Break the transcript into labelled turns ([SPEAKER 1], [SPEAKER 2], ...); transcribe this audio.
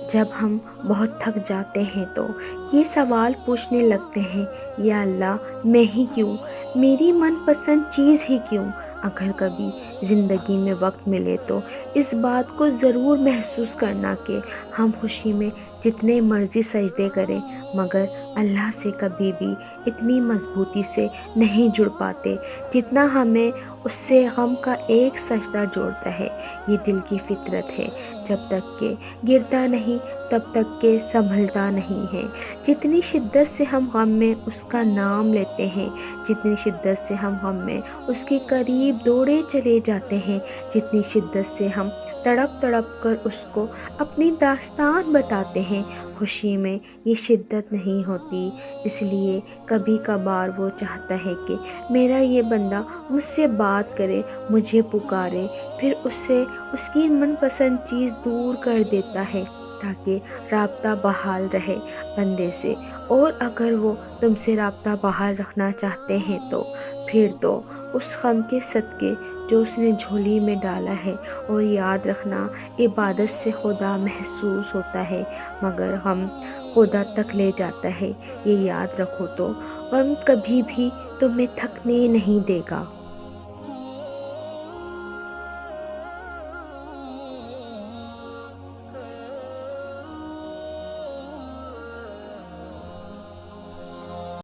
[SPEAKER 1] جب ہم بہت تھک جاتے ہیں تو یہ سوال پوچھنے لگتے ہیں، یا اللہ میں ہی کیوں، میری من پسند چیز ہی کیوں؟ اگر کبھی زندگی میں وقت ملے تو اس بات کو ضرور محسوس کرنا کہ ہم خوشی میں جتنے مرضی سجدے کریں مگر اللہ سے کبھی بھی اتنی مضبوطی سے نہیں جڑ پاتے جتنا ہمیں اس سے غم کا ایک سجدہ جوڑتا ہے۔ یہ دل کی فطرت ہے، جب تک کہ گرتا نہیں تب تک کہ سنبھلتا نہیں ہے۔ جتنی شدت سے ہم غم میں اس کا نام لیتے ہیں، جتنی شدت سے ہم غم میں اس کے قریب دوڑے چلے جاتے ہیں، جتنی شدت سے ہم تڑپ تڑپ کر اس کو اپنی داستان بتاتے ہیں، خوشی میں یہ شدت نہیں ہوتی۔ اس لیے کبھی کبھار وہ چاہتا ہے کہ میرا یہ بندہ مجھ سے بات کرے، مجھے پکارے، پھر اس سے اس کی من پسند چیز دور کر دیتا ہے تاکہ رابطہ بحال رہے بندے سے۔ اور اگر وہ تم سے رابطہ بحال رکھنا چاہتے ہیں تو پھر تو اس غم کے صدقے جو اس نے جھولی میں ڈالا ہے، اور یاد رکھنا عبادت سے خدا محسوس ہوتا ہے مگر غم خدا تک لے جاتا ہے۔ یہ یاد رکھو تو غم کبھی بھی تمہیں تھکنے نہیں دے گا۔